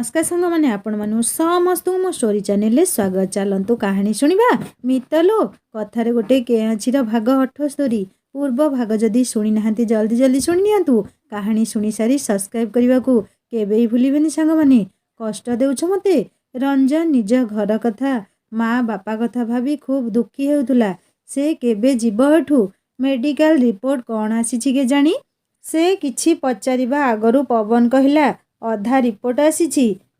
नमस्कार सांग मैंने आपण मानु समस्त मो स्टोरी चैनल रे स्वागत। चलतु कहानी शुणा मितलो कथार गोटे केचीर भाग 78 पूर्व भाग जदि शुणी ना जल्दी जल्दी शुणी नियंतु। कहानी शुणी सारी सब्सक्राइब करने को केबे भूलिबेनी सांग माने। कष्ट देउछ मते। रंजन निज घर कथा माँ बापा कथा भाभी खूब दुखी होउतुला। से केबे जीव एठू मेडिकल रिपोर्ट कौन आसी के जानी से किछि पचारिबा आगरु पवन कहिला अधा रिपोर्ट आसी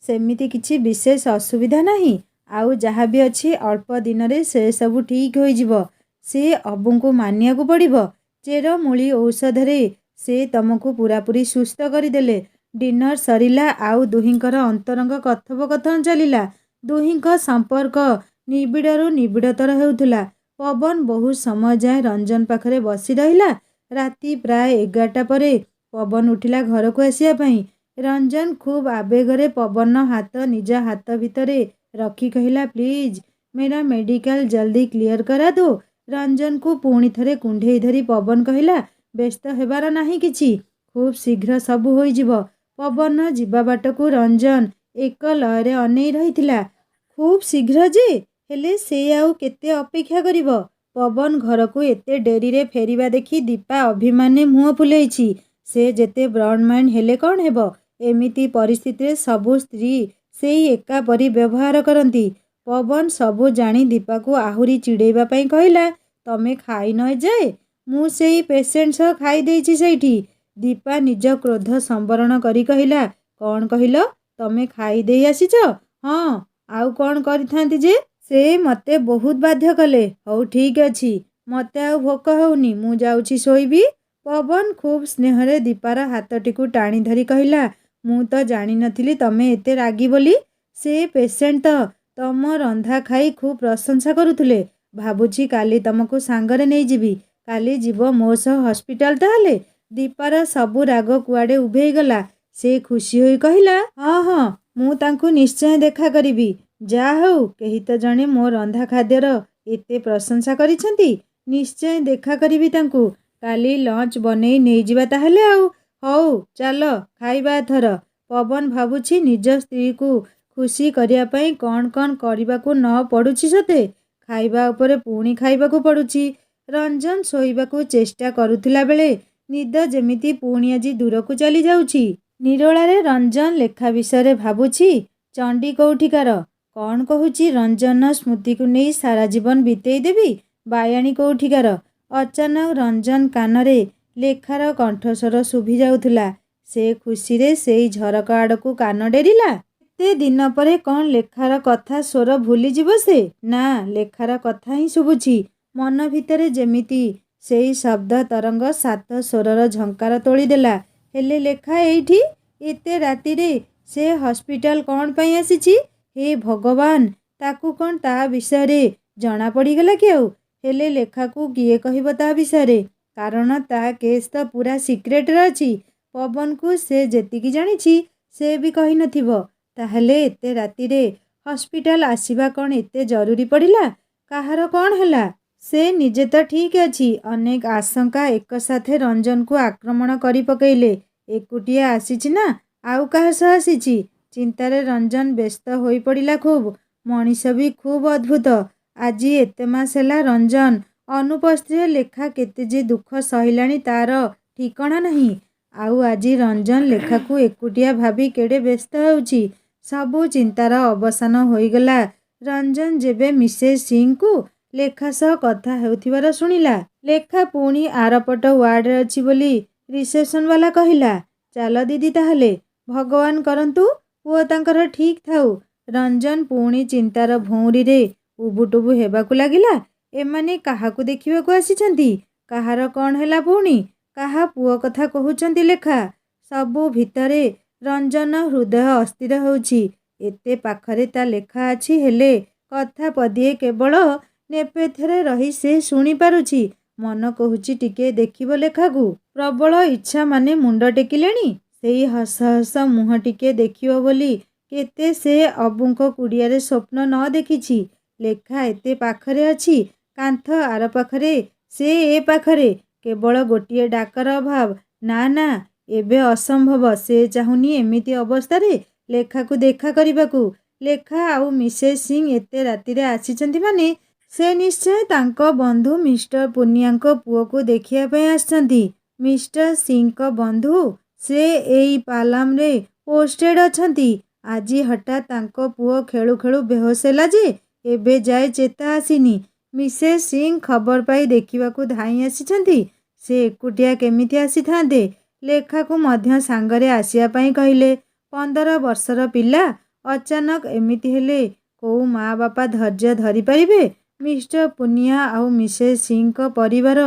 सेमिति किछि विशेष असुविधा नहीं आउ जहाँ भी अच्छी अल्प दिन रे से सब ठीक हो जिवो। से अबू को मानिया को पड़िबो। चेरमूली औषध रे से तुमको पूरापूरी सुस्थ करदेले। डिनर सरिला आउ दुहिंकर अंतरंग कथोपकथन चलिला। दुहिंक संपर्क निबिड़रू निबिड़तर हेउथुला। पवन बहुत समय जाए रंजन पाखरे बसी रहिला। राति प्राय 11टा परे पवन उठिला घर को आसिया पई। रंजन खूब आवेगरे पवन हाथ निज हाथ भितरे रखी कहिला प्लीज मेरा मेडिकल जल्दी क्लियर करा दो। रंजन को पुणी थरे कुंढेई धरी पवन कहिला व्यस्त हेबार नाही किछि खूब शीघ्र सब होई जिवो। पवन जीवा बाट को रंजन एक लयरे अनेई रहिथिला। खूब शीघ्र जे हेले से आउ केते अपेक्षा करिवो। पवन घर को एते डेरी रे फेरिबा देखी दीपा अभिमाने मुह फुलेइछि। से जेते ब्रॉड माइंड हेले कौन हेबो। एमिति परिस्थिति सबु स्त्री से एका परी व्यवहार करती। पवन सबु जानी दीपा को आहुरी चिड़ेबा पई कहिला तमे खाई न जाए मु सेई पेशेंट सह खाई देइछि सेठी। दीपा निज क्रोध संवरण करी कहिला कौन कहिलो तमे खाई देई आसीच। हाँ आउ कौन करिथांती जे से मते बहुत बाध्य कले। हौ ठीक अछि मते आउ भोक होउनी मु जाउछि सोइबी। पवन खूब स्नेहरे दीपार हाथटिकु टाणी धरी कहिला मु तो जानी नथिली तमे एते रागी बोली। से पेशेंट तो तम रंधा खाई खूब प्रशंसा करुथुले। भाबुछि काली तमको सांगरे नहीं जीवी काली जीव मो सह हॉस्पिटल ताले। दीपार सबु राग कुआडे उभेई गला। से खुशी होई कहिला हाँ हाँ मु तांकु निश्चय देखा करिबी। जा हौ केही तो जणे मो रंधा खाद्यर एते प्रशंसा करिसेंती निश्चय देखा करिबी तांकु। काली लंच बनेई नहीं जिबा ताहले आउ हौ चलो खाइबा थर। पवन भाबुछि निज स्त्री को खुशी करिया पई कौन कौन करबा को न पड़ुछि सते खाइबा उपरे पुणी खाइबा को पड़ुछि। रंजन सोइबा को चेष्टा करुथिला बेले निद जेमिति पुणी आजी दूर को चली जाउछि। निरोला रे रंजन लेखा विषय भाबुछि चंडी कौठिकार कौन कहूछि रंजन स्मृति को नहीं सारा जीवन बितेई देवी बायाणी कौठिकार। अचानक रंजन कानरे लेखार कंठस्वर शुभी जाउथुला। से खुशी रे सेई झरका आड़ को कान डेरिला। एते दिन परे कौन लेखार कथा स्वर भूली जीव से ना लेखार कथा ही शुभुछि। मन भितरे जेमिति सेई शब्द तरंग सात स्वरर झंकार तोली देला। हेले लेखा एठी एते राति रे से हॉस्पिटल कौन पई आसीछि। हे भगवान ताकू कौन ता विषय रे जना पड़ी गला कि आउ हेले लेखा को किए कहिबो ता विषय रे कारण ता केस तो पूरा सिक्रेट रे अछि। पवन को से जेतिकी जानिछि से भी कहि नथिबो ताहले एते राति रे हॉस्पिटल आसीबा कौन एते जरूरी पड़िला काहार कौन हैला। से निजे तो ठीक अछि अनेक आशंका एक साथे रंजन को आक्रमण करी पकेइले। एकुटिया आसीछि ना आउ काहा सह आसीछि चिंतारे रंजन व्यस्त होई पड़िला। खूब मनीष भी खूब अद्भुत। आज एते मास हैला रंजन अनुपस्थित लेखा केते जे दुख सहिलाणी तार ठिकाना नहीं। आउ आज रंजन लेखा को एकुटिया भाभी केड़े व्यस्त होउछि। सबु चिंतार अवसान होईगला। रंजन जेबे मिसेस सिंह को लेखा सह कथा हेउथिबार सुनिला। लेखा पुणी आरपट वार्ड रे अछि बोली रिसेप्शन वाला कहिला चलो दीदी ताहले भगवान करंतु पुओ तांकर ठीक थाउ। रंजन पुणी चिंतार भौरी रे उबुटुबु हेबाकु लागिला। एमाने काहाकु देखिबाकु आसीछंती काहार कौन हैला पुणी काहा पुओ कथा कहउचंती लेखा। सबु भितरे रंजन हृदय अस्थिर होउछि। एते पाखरे ता लेखा अछि हेले कथा पदिए केवल नेपेथरे रही से शुणी पारुछि। मन कहूछि टिके देखिबो लेखाकू प्रबल इच्छा माने मुंड टेकिलेणी। सेई हस हस मुह टिके देखिबो बोली केते से अबुंको कुड़ियारे स्वप्न न देखिछि। लेखा एते पाखरे अछि कांथ आर पाखरे से ए पाखरे केवल गोटिए डाकर अभाव। ना ना एबे असंभव से चाहुनी एमिति अवस्था रे ଲେଖାକୁ ଦେଖା କରିବାକୁ। ଲେଖା ଆଉ ମିସେସ୍ ସିଂ ଏତେ ରାତିରେ ଆସିଛନ୍ତି ମାନେ ସେ ନିଶ୍ଚୟ ତାଙ୍କ ବନ୍ଧୁ ମିଷ୍ଟର ପୁନିଆଙ୍କ ପୁଅକୁ ଦେଖିବା ପାଇଁ ଆସିଛନ୍ତି। ମିଷ୍ଟର ସିଂଙ୍କ ବନ୍ଧୁ, ସେ ଏଇ ପାଲାମରେ ପୋଷ୍ଟେଡ୍ ଅଛନ୍ତି। ଆଜି ହଠାତ୍ ତାଙ୍କ ପୁଅ ଖେଳୁ ଖେଳୁ ବେହୋସ ହେଲା ଯେ ଏବେ ଯାଏ ଚେତା ଆସିନି। ମିସେସ୍ ସିଂ ଖବର ପାଇ ଦେଖିବାକୁ ଧାଇଁ ଆସିଛନ୍ତି। ସେ ଏକୁଟିଆ କେମିତି ଆସିଥାନ୍ତେ? ଲେଖାକୁ ମଧ୍ୟ ସାଙ୍ଗରେ ଆସିବା ପାଇଁ କହିଲେ। 15 ବର୍ଷର ପିଲା ଅଚାନକ ଏମିତି ହେଲେ କୋଉ ମା ବାପା ଧୈର୍ଯ୍ୟ ଧରିପାରିବେ? ମିଷ୍ଟର ପୁନିଆ ଆଉ ମିସେସ୍ ସିଂଙ୍କ ପରିବାର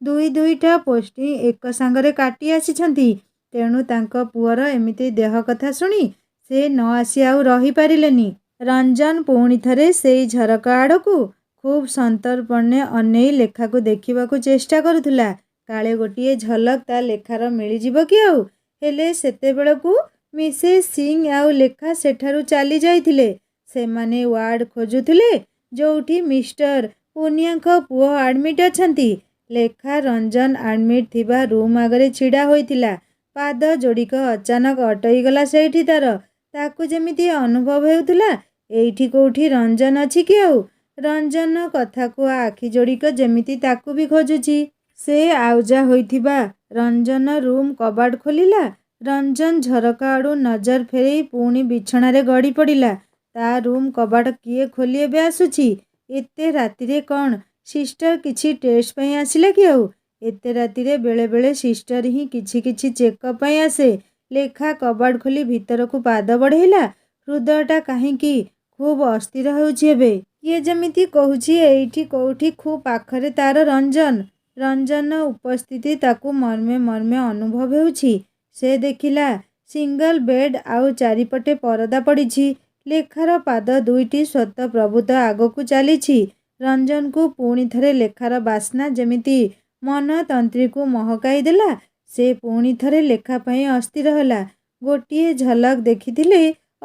ଦୁଇଟା ପୋଷ୍ଟିଂ ଏକ ସାଙ୍ଗରେ କାଟି ଆସିଛନ୍ତି। ତେଣୁ ତାଙ୍କ ପୁଅର ଏମିତି ଦେହ କଥା ଶୁଣି ସେ ନ ଆସି ଆଉ ରହିପାରିଲେନି। ରଞ୍ଜନ ପୁଣି ଥରେ ସେଇ ଝରକା ଆଡ଼କୁ ଖୁବ୍ ସନ୍ତର୍ପଣେ ଅନେଇ ଲେଖାକୁ ଦେଖିବାକୁ ଚେଷ୍ଟା କରୁଥିଲା। କାଳେ ଗୋଟିଏ ଝଲକ ତା ଲେଖାର ମିଳିଯିବ କି ଆଉ। ହେଲେ ସେତେବେଳକୁ ମିସେସ୍ ସିଂ ଆଉ ଲେଖା ସେଠାରୁ ଚାଲି ଯାଇଥିଲେ। ସେମାନେ ୱାର୍ଡ ଖୋଜୁଥିଲେ ଯୋଉଠି ମିଷ୍ଟର ପୁନିଆଙ୍କ ପୁଅ ଆଡମିଟ୍ ଅଛନ୍ତି। ଲେଖା ରଞ୍ଜନ ଆଡମିଟ୍ ଥିବା ରୁମ୍ ଆଗରେ ଛିଡ଼ା ହୋଇଥିଲା। ପାଦ ଯୋଡ଼ିକ ଅଚାନକ ଅଟକିଗଲା ସେଇଠି ତାର। ତାକୁ ଯେମିତି ଅନୁଭବ ହେଉଥିଲା ଏଇଠି କୋଉଠି ରଞ୍ଜନ ଅଛି କି ଆଉ। ରଞ୍ଜନ କଥାକୁ ଆଖି ଯୋଡ଼ିକ ଯେମିତି ତାକୁ ବି ଖୋଜୁଛି। ସେ ଆଉଜା ହୋଇଥିବା ରଞ୍ଜନ ରୁମ୍ କବାଟ ଖୋଲିଲା। ରଞ୍ଜନ ଝରକା ଆଡ଼ୁ ନଜର ଫେରେଇ ପୁଣି ବିଛଣାରେ ଗଡ଼ି ପଡ଼ିଲା। ତା ରୁମ୍ କବାଟ କିଏ ଖୋଲି ଏବେ ଆସୁଛି? ଏତେ ରାତିରେ କ'ଣ ସିଷ୍ଟର କିଛି ଟେଷ୍ଟ ପାଇଁ ଆସିଲା କି ଆଉ? ଏତେ ରାତିରେ ବେଳେ ବେଳେ ସିଷ୍ଟର ହିଁ କିଛି ଚେକଅପ୍ ପାଇଁ ଆସେ। ଲେଖା କବାଟ ଖୋଲି ଭିତରକୁ ପାଦ ବଢ଼େଇଲା। ହୃଦୟଟା କାହିଁକି ଖୁବ୍ ଅସ୍ଥିର ହେଉଛି ଏବେ। କିଏ ଯେମିତି କହୁଛି ଏଇଠି କୋଉଠି ଖୁବ୍ ପାଖରେ ତାର ରଞ୍ଜନ। ରଞ୍ଜନ ଉପସ୍ଥିତି ତାକୁ ମର୍ମେ ଅନୁଭବ ହେଉଛି। ସେ ଦେଖିଲା ସିଙ୍ଗଲ ବେଡ୍ ଆଉ ଚାରିପଟେ ପରଦା ପଡ଼ିଛି। ଲେଖାର ପାଦ ଦୁଇଟି ସ୍ୱତଃପ୍ରବୃତ୍ତ ଆଗକୁ ଚାଲିଛି। ରଞ୍ଜନକୁ ପୁଣି ଥରେ ଲେଖାର ବାସ୍ନା ଯେମିତି ମନ ତନ୍ତ୍ରୀକୁ ମହକାଇ ଦେଲା। ସେ ପୁଣି ଥରେ ଲେଖା ପାଇଁ ଅସ୍ଥିର ହେଲା। ଗୋଟିଏ ଝଲକ ଦେଖିଥିଲେ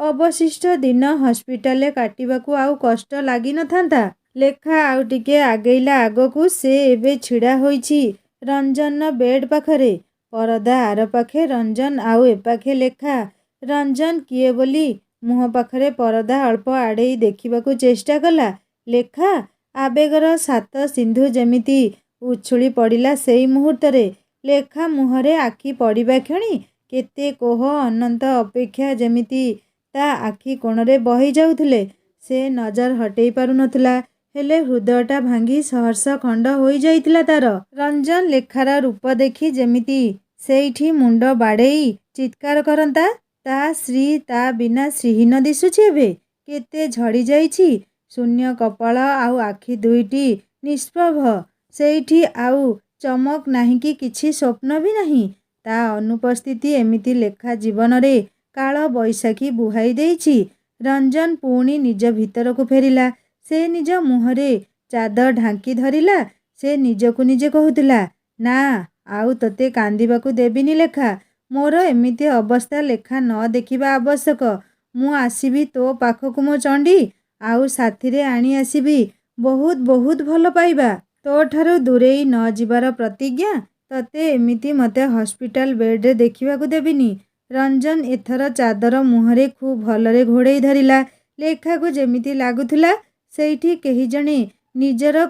ଅବଶିଷ୍ଟ ଦିନ ହସ୍ପିଟାଲରେ କାଟିବାକୁ ଆଉ କଷ୍ଟ ଲାଗିନଥାନ୍ତା। ଲେଖା ଆଉ ଟିକେ ଆଗେଇଲା ଆଗକୁ। ସେ ଏବେ ଛିଡ଼ା ହୋଇଛି ରଞ୍ଜନର ବେଡ୍ ପାଖରେ। ପରଦା ଆରପାଖେ ରଞ୍ଜନ ଆଉ ଏପାଖେ ଲେଖା। ରଞ୍ଜନ କିଏ ବୋଲି ମୁହଁ ପାଖରେ ପରଦା ଅଳ୍ପ ଆଡ଼େଇ ଦେଖିବାକୁ ଚେଷ୍ଟା କଲା। ଲେଖା। ଆବେଗର ସାତ ସିନ୍ଧୁ ଯେମିତି ଉଛୁଳି ପଡ଼ିଲା ସେଇ ମୁହୂର୍ତ୍ତରେ। ଲେଖା ମୁହଁରେ ଆଖି ପଡ଼ିବା କ୍ଷଣି କେତେ କୋହ ଅନନ୍ତ ଅପେକ୍ଷା ଯେମିତି ତା ଆଖି କୋଣରେ ବହି ଯାଉଥିଲେ। ସେ ନଜର ହଟେଇ ପାରୁନଥିଲା। ହେଲେ ହୃଦୟଟା ଭାଙ୍ଗି ସହର୍ଷ ଖଣ୍ଡ ହୋଇଯାଇଥିଲା ତାର। ରଞ୍ଜନ ଲେଖାର ରୂପ ଦେଖି ଯେମିତି ସେଇଠି ମୁଣ୍ଡ ବାଡ଼େଇ ଚିତ୍କାର କରନ୍ତା। ତା ସ୍ତ୍ରୀ ତା ବିନା ଶ୍ରୀହୀନ ଦିଶୁଛି ଏବେ। କେତେ ଝଡ଼ି ଯାଇଛି। ଶୂନ୍ୟ କପାଳ ଆଉ ଆଖି ଦୁଇଟି ନିଷ୍ପ୍ରଭ। ସେଇଠି ଆଉ ଚମକ ନାହିଁ କି କିଛି ସ୍ୱପ୍ନ ବି ନାହିଁ। ତା ଅନୁପସ୍ଥିତି ଏମିତି ଲେଖା ଜୀବନରେ କାଳ ବୈଶାଖୀ ବୁହାଇ ଦେଇଛି। ରଞ୍ଜନ ପୁଣି ନିଜ ଭିତରକୁ ଫେରିଲା। ସେ ନିଜ ମୁହଁରେ ଚାଦର ଢାଙ୍କି ଧରିଲା। ସେ ନିଜକୁ ନିଜେ କହୁଥିଲା, ନା ଆଉ ତୋତେ କାନ୍ଦିବାକୁ ଦେବିନି ଲେଖା। ମୋର ଏମିତି ଅବସ୍ଥା ଲେଖା ନ ଦେଖିବା ଆବଶ୍ୟକ। ମୁଁ ଆସିବି ତୋ ପାଖକୁ ମୋ ଚଣ୍ଡୀ। ଆଉ ସାଥିରେ ଆଣି ଆସିବି ବହୁତ ଭଲ ପାଇବା। ତୋଠାରୁ ଦୂରେଇ ନ ଯିବାର ପ୍ରତିଜ୍ଞା। ତତେ ଏମିତି ମତେ ହସ୍ପିଟାଲ ବେଡ୍ରେ ଦେଖିବାକୁ ଦେବିନି। ରଞ୍ଜନ ଏଥର ଚାଦର ମୁହଁରେ ଖୁବ୍ ଭଲରେ ଘୋଡ଼େଇ ଧରିଲା। ଲେଖାକୁ ଯେମିତି ଲାଗୁଥିଲା ସେଇଠି କେହି ଜଣେ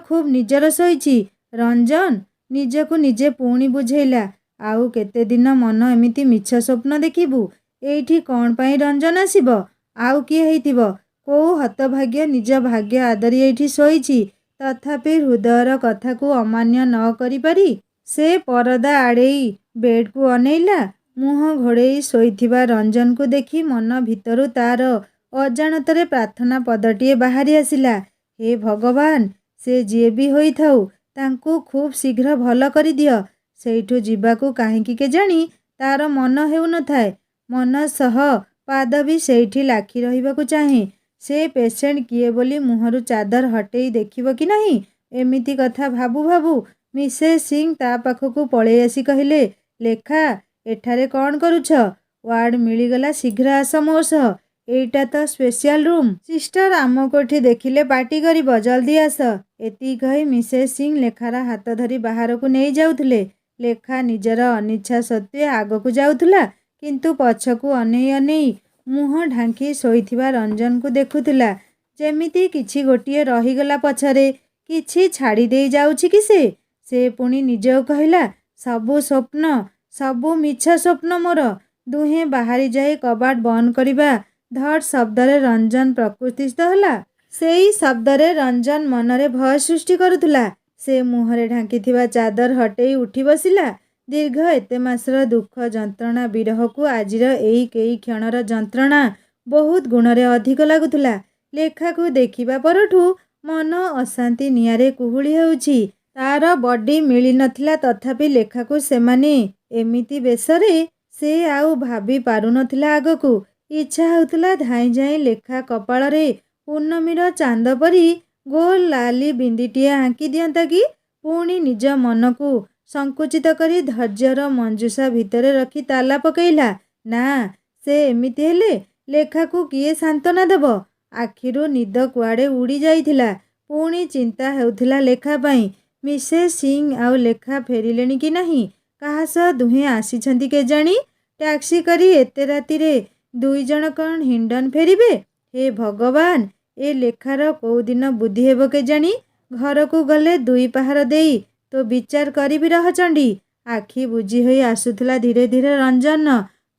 ଖୁବ୍ ନିଜର ଶୋଇଛି। ରଞ୍ଜନ ନିଜକୁ ନିଜେ ପୁଣି ବୁଝେଇଲା, ଆଉ କେତେଦିନ ମନ ଏମିତି ମିଛ ସ୍ୱପ୍ନ ଦେଖିବୁ? ଏଇଠି କ'ଣ ପାଇଁ ରଞ୍ଜନ ଆସିବ? ଆଉ କିଏ ହେଇଥିବ? କୋଉ ହତଭାଗ୍ୟ ନିଜ ଭାଗ୍ୟ ଆଦରି ଏଇଠି ଶୋଇଛି। ତଥାପି ହୃଦୟର କଥାକୁ ଅମାନ୍ୟ ନ କରିପାରି ସେ ପରଦା ଆଡ଼େଇ ବେଡ୍କୁ ଅନେଇଲା। ମୁହଁ ଘୋଡ଼େଇ ଶୋଇଥିବା ରଞ୍ଜନକୁ ଦେଖି ମନ ଭିତରୁ ତାର ଅଜାଣତରେ ପ୍ରାର୍ଥନା ପଦଟିଏ ବାହାରି ଆସିଲା, ହେ ଭଗବାନ, ସେ ଯିଏ ବି ହୋଇଥାଉ ତାଙ୍କୁ ଖୁବ୍ ଶୀଘ୍ର ଭଲ କରିଦିଅ। ସେଇଠୁ ଯିବାକୁ କାହିଁକି କେଜାଣି ତାର ମନ ହେଉନଥାଏ। ମନ ସହ ପାଦ ବି ସେଇଠି ଲାଖି ରହିବାକୁ ଚାହେଁ। ସେ ପେସେଣ୍ଟ କିଏ ବୋଲି ମୁହଁରୁ ଚାଦର ହଟେଇ ଦେଖିବ କି ନାହିଁ। ଏମିତି କଥା ଭାବୁ ମିସେସ୍ ସିଂ ତା ପାଖକୁ ପଳେଇ ଆସି କହିଲେ, ଲେଖା, ଏଠାରେ କ'ଣ କରୁଛ? ୱାର୍ଡ ମିଳିଗଲା, ଶୀଘ୍ର ଆସ ମୋ ସହ। ଏଇଟା ତ ସ୍ପେଶିଆଲ ରୁମ୍। ସିଷ୍ଟର ଆମକୁ ଏଠି ଦେଖିଲେ ପାଟି କରିବ। ଜଲ୍ଦି ଆସ। ଏତିକି କହି ମିସେସ୍ ସିଂ ଲେଖାର ହାତ ଧରି ବାହାରକୁ ନେଇ ଯାଉଥିଲେ। ଲେଖା ନିଜର ଅନିଚ୍ଛା ସତ୍ତ୍ୱେ ଆଗକୁ ଯାଉଥିଲା। କିନ୍ତୁ ପଛକୁ ଅନେଇ ମୁହଁ ଢାଙ୍କି ଶୋଇଥିବା ରଞ୍ଜନକୁ ଦେଖୁଥିଲା, ଯେମିତି କିଛି ଗୋଟିଏ ରହିଗଲା ପଛରେ। କିଛି ଛାଡ଼ି ଦେଇ ଯାଉଛି କି ସେ ପୁଣି ନିଜକୁ କହିଲା, ସବୁ ସ୍ୱପ୍ନ, ସବୁ ମିଛ ସ୍ୱପ୍ନ ମୋର। ଦୁହେଁ ବାହାରି ଯାଇ କବାଟ ବନ୍ଦ କରିବା ଧଡ଼ ଶବ୍ଦରେ ରଞ୍ଜନ ପ୍ରକୃତିସ୍ଥ ହେଲା। ସେଇ ଶବ୍ଦରେ ରଞ୍ଜନ ମନରେ ଭୟ ସୃଷ୍ଟି କରୁଥିଲା। ସେ ମୁହଁରେ ଢାଙ୍କିଥିବା ଚାଦର ହଟେଇ ଉଠି ବସିଲା। ଦୀର୍ଘ ଏତେ ମାସର ଦୁଃଖ ଯନ୍ତ୍ରଣା ବିରହକୁ ଆଜିର ଏଇ କେଇ କ୍ଷଣର ଯନ୍ତ୍ରଣା ବହୁତ ଗୁଣରେ ଅଧିକ ଲାଗୁଥିଲା। ଲେଖାକୁ ଦେଖିବା ପରଠୁ ମନ ଅଶାନ୍ତି ନିଆଁରେ କୁହୁଳି ହେଉଛି। ତାର ବଡି ମିଳି ନଥିଲା, ତଥାପି ଲେଖାକୁ ସେମାନେ ଏମିତି ବେଶରେ ସେ ଆଉ ଭାବି ପାରୁନଥିଲା ଆଗକୁ। ଇଚ୍ଛା ହେଉଥିଲା ଧାଇଁ ଯାଇ ଲେଖା କପାଳରେ ପୂର୍ଣ୍ଣମୀର ଚାନ୍ଦ ପରି ଗୋଲ ଲାଲି ବିନ୍ଦିଟିଏ ଆଙ୍କି ଦିଅନ୍ତା କି? ପୁଣି ନିଜ ମନକୁ ସଂକୁଚିତ କରି ଧୈର୍ଯ୍ୟର ମଞ୍ଜୁସା ଭିତରେ ରଖି ତାଲା ପକେଇଲା। ନା, ସେ ଏମିତି ହେଲେ ଲେଖାକୁ କିଏ ସାନ୍ତ୍ୱନା ଦେବ? ଆଖିରୁ ନିଦ କୁଆଡ଼େ ଉଡ଼ି ଯାଇଥିଲା। ପୁଣି ଚିନ୍ତା ହେଉଥିଲା ଲେଖା ପାଇଁ। ମିସେସ୍ ସିଂ ଆଉ ଲେଖା ଫେରିଲେଣି କି ନାହିଁ? କାହା ସହ ଦୁହେଁ ଆସିଛନ୍ତି କେଜାଣି? ଟ୍ୟାକ୍ସି କରି ଏତେ ରାତିରେ ଦୁଇଜଣ କ'ଣ ହିଣ୍ଡନ୍ ଫେରିବେ? ହେ ଭଗବାନ, ଏ ଲେଖାର କୋଉଦିନ ବୁଦ୍ଧି ହେବ କେଜାଣି? ଘରକୁ ଗଲେ 2 ପାହାର ଦେଇ ତୋ ବିଚାର କରିବି ରହଚଣ୍ଡୀ। ଆଖି ବୁଜି ହୋଇ ଆସୁଥିଲା ଧୀରେ ଧୀରେ ରଞ୍ଜନ।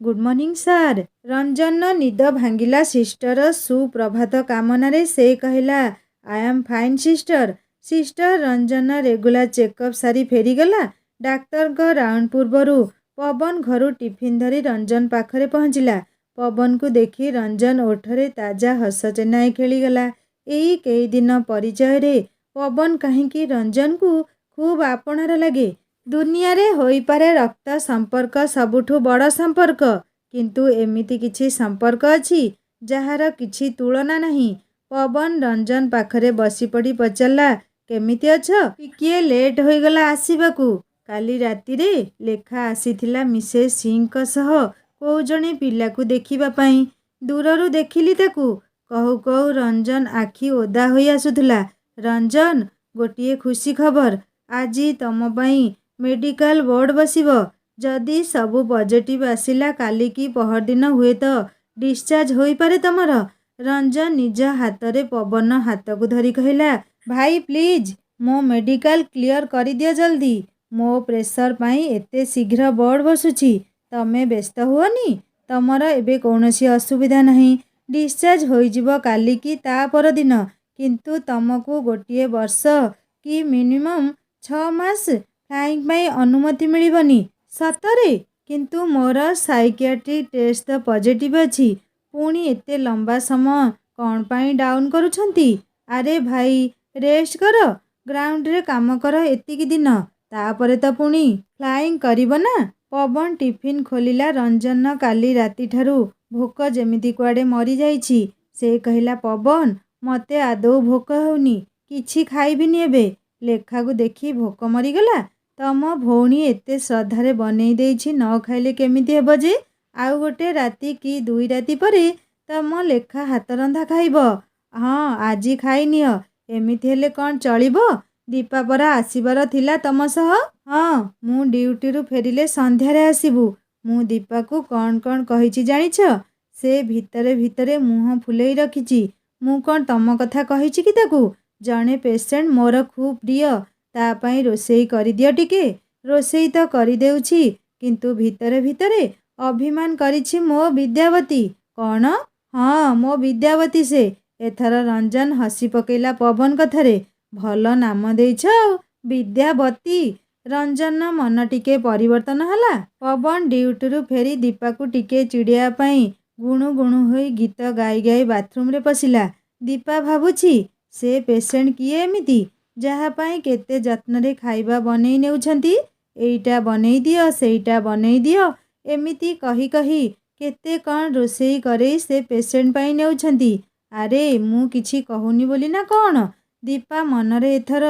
Good morning sir. ରଞ୍ଜନର ନିଦ ଭାଙ୍ଗିଲା ସିଷ୍ଟର ସୁପ୍ରଭାତ କାମନାରେ। ସେ କହିଲା, I am fine sister. Sister Ranjan regular checkup ସାରି ଫେରିଗଲା। ଡାକ୍ତରଙ୍କ ରାଉଣ୍ଡ ପୂର୍ବରୁ ପବନ ଘରୁ ଟିଫିନ୍ ଧରି ରଞ୍ଜନ ପାଖରେ ପହଞ୍ଚିଲା। ପବନକୁ ଦେଖି ରଞ୍ଜନ ଓଠରେ ତାଜା ହସ ଚେନାଇ ଖେଳିଗଲା। ଏଇ କେଇଦିନ ପରିଚୟରେ ପବନ କାହିଁକି ରଞ୍ଜନକୁ ଖୁବ୍ ଆପଣାର ଲାଗେ। ଦୁନିଆରେ ହୋଇପାରେ ରକ୍ତ ସମ୍ପର୍କ ସବୁଠୁ ବଡ଼ ସମ୍ପର୍କ, କିନ୍ତୁ ଏମିତି କିଛି ସମ୍ପର୍କ ଅଛି ଯାହାର କିଛି ତୁଳନା ନାହିଁ। ପବନ ରଞ୍ଜନ ପାଖରେ ବସିପଡ଼ି ପଚାରିଲା, କେମିତି ଅଛ? ଟିକିଏ ଲେଟ୍ ହୋଇଗଲା ଆସିବାକୁ। କାଲି ରାତିରେ ଲେଖା ଆସିଥିଲା ମିସେସ୍ ସିଂଙ୍କ ସହ କୋଉ ଜଣେ ପିଲାକୁ ଦେଖିବା ପାଇଁ। ଦୂରରୁ ଦେଖିଲି ତାକୁ। କହୁ କହୁ ରଞ୍ଜନ ଆଖି ଓଦା ହୋଇ ଆସୁଥିଲା। ରଞ୍ଜନ, ଗୋଟିଏ ଖୁସି ଖବର। ଆଜି ତମ ପାଇଁ ମେଡିକାଲ ବୋର୍ଡ ବସିବ। ଯଦି ସବୁ ପଜିଟିଭ୍ ଆସିଲା କାଲି କି ପହରଦିନ ହୁଏତ ଡିସଚାର୍ଜ ହୋଇପାରେ ତମର। ରଞ୍ଜନ ନିଜ ହାତରେ ପବନ ହାତକୁ ଧରି କହିଲା, ଭାଇ ପ୍ଲିଜ୍ ମୋ ମେଡିକାଲ କ୍ଲିୟର କରିଦିଅ ଜଲ୍ଦି। ମୋ ପ୍ରେସର ପାଇଁ ଏତେ ଶୀଘ୍ର ବୋର୍ଡ ବସୁଛି। ତମେ ବ୍ୟସ୍ତ ହୁଅନି। ତମର ଏବେ କୌଣସି ଅସୁବିଧା ନାହିଁ। ଡିସଚାର୍ଜ ହୋଇଯିବ କାଲି କି ତା ପରଦିନ। କିନ୍ତୁ ତମକୁ ଗୋଟିଏ ବର୍ଷ କି ମିନିମମ୍ 6 ମାସ ଫ୍ଲାଇଂ ପାଇଁ ଅନୁମତି ମିଳିବନି। ସତରେ? କିନ୍ତୁ ମୋର ସାଇକିଆଟ୍ରିକ୍ ଟେଷ୍ଟ ତ ପଜିଟିଭ୍ ଅଛି। ପୁଣି ଏତେ ଲମ୍ବା ସମୟ କ'ଣ ପାଇଁ ଡାଉନ୍ କରୁଛନ୍ତି? ଆରେ ଭାଇ, ରେଷ୍ଟ କର। ଗ୍ରାଉଣ୍ଡରେ କାମ କର ଏତିକି ଦିନ। ତାପରେ ତ ପୁଣି ଫ୍ଲାଇଂ କରିବ ନା। ପବନ ଟିଫିନ୍ ଖୋଲିଲା। ରଞ୍ଜନ କାଲି ରାତିଠାରୁ ଭୋକ ଯେମିତି କୁଆଡ଼େ ମରିଯାଇଛି। ସେ କହିଲା, ପବନ, ମତେ ଆଦୌ ଭୋକ ହେଉନି। କିଛି ଖାଇବିନି ଏବେ। ଲେଖାକୁ ଦେଖି ଭୋକ ମରିଗଲା? ତମ ଭଉଣୀ ଏତେ ଶ୍ରଦ୍ଧାରେ ବନେଇ ଦେଇଛି, ନ ଖାଇଲେ କେମିତି ହେବ ଯେ? ଆଉ ଗୋଟେ ରାତି କି 2 ରାତି ପରେ ତମ ଲେଖା ହାତରନ୍ଧା ଖାଇବ। ହଁ, ଆଜି ଖାଇନିଅ। ଏମିତି ହେଲେ କ'ଣ ଚଳିବ? ଦୀପା ପରା ଆସିବାର ଥିଲା ତମ ସହ। ହଁ, ମୁଁ ଡ୍ୟୁଟିରୁ ଫେରିଲେ ସନ୍ଧ୍ୟାରେ ଆସିବୁ। ମୁଁ ଦୀପାକୁ କ'ଣ କ'ଣ କହିଛି ଜାଣିଛ? ସେ ଭିତରେ ଭିତରେ ମୁହଁ ଫୁଲେଇ ରଖିଛି। ମୁଁ କ'ଣ ତମ କଥା କହିଛି କି ତାକୁ? ଜଣେ ପେସେଣ୍ଟ ମୋର ଖୁବ୍ ପ୍ରିୟ। ତା ପାଇଁ ରୋଷେଇ କରିଦିଅ ଟିକେ। ରୋଷେଇ ତ କରିଦେଉଛି, କିନ୍ତୁ ଭିତରେ ଭିତରେ ଅଭିମାନ କରିଛି ମୋ ବିଦ୍ୟାବତୀ। କ'ଣ? ହଁ, ମୋ ବିଦ୍ୟାବତୀ ସେ। ଏଥର ରଞ୍ଜନ ହସି ପକେଇଲା ପବନ କଥାରେ। ଭଲ ନାମ ଦେଇଛ ଆଉ, ବିଦ୍ୟାବତୀ। ରଞ୍ଜନର ମନ ଟିକେ ପରିବର୍ତ୍ତନ ହେଲା। ପବନ ଡ୍ୟୁଟିରୁ ଫେରି ଦୀପାକୁ ଟିକେ ଚିଡ଼ିବା ପାଇଁ ଗୁଣୁ ଗୁଣୁ ହୋଇ ଗୀତ ଗାଇ ଗାଇ ବାଥରୁମରେ ପଶିଲା। ଦୀପା ଭାବୁଛି, ସେ ପେସେଣ୍ଟ କିଏ ଏମିତି, ଯାହା ପାଇଁ କେତେ ଯତ୍ନରେ ଖାଇବା ବନେଇ ନେଉଛନ୍ତି। ଏଇଟା ବନେଇ ଦିଅ, ସେଇଟା ବନେଇ ଦିଅ, ଏମିତି କହି କହି କେତେ କ'ଣ ରୋଷେଇ କରେଇ ସେ ପେସେଣ୍ଟ ପାଇଁ ନେଉଛନ୍ତି। ଆରେ ମୁଁ କିଛି କହୁନି ବୋଲି ନା କ'ଣ? ଦୀପା ମନରେ ଏଥର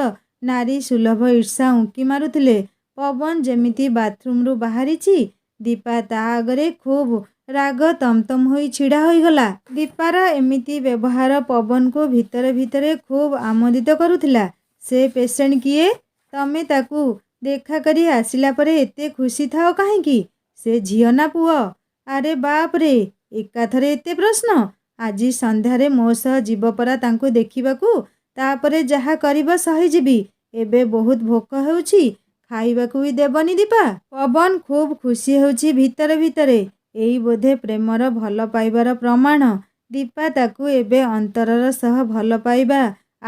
ନାରୀ ସୁଲଭ ଈର୍ଷା ଉଙ୍କି ମାରୁଥିଲେ। ପବନ ଯେମିତି ବାଥରୁମରୁ ବାହାରିଛି, ଦୀପା ତା ଆଗରେ ଖୁବ୍ ରାଗ ତମତମ ହୋଇ ଛିଡ଼ା ହୋଇଗଲା। ଦୀପାର ଏମିତି ବ୍ୟବହାର ପବନକୁ ଭିତରେ ଭିତରେ ଖୁବ୍ ଆମୋଦିତ କରୁଥିଲା। ସେ ପେସେଣ୍ଟ କିଏ? ତମେ ତାକୁ ଦେଖା କରି ଆସିଲା ପରେ ଏତେ ଖୁସି ଥାଅ କାହିଁକି? ସେ ଝିଅ ନା ପୁଅ? ଆରେ ବାପରେ, ଏକାଥରେ ଏତେ ପ୍ରଶ୍ନ? ଆଜି ସନ୍ଧ୍ୟାରେ ମୋ ସହ ଯିବ ପରା ତାଙ୍କୁ ଦେଖିବାକୁ। ତାପରେ ଯାହା କରିବ ସହିଯିବି। ଏବେ ବହୁତ ଭୋକ ହେଉଛି, ଖାଇବାକୁ ବି ଦେବନି ଦୀପା। ପବନ ଖୁବ୍ ଖୁସି ହେଉଛି ଭିତରେ ଭିତରେ। ଏଇ ବୋଧେ ପ୍ରେମର ଭଲ ପାଇବାର ପ୍ରମାଣ। ଦୀପା ତାକୁ ଏବେ ଅନ୍ତରର ସହ ଭଲ ପାଇବା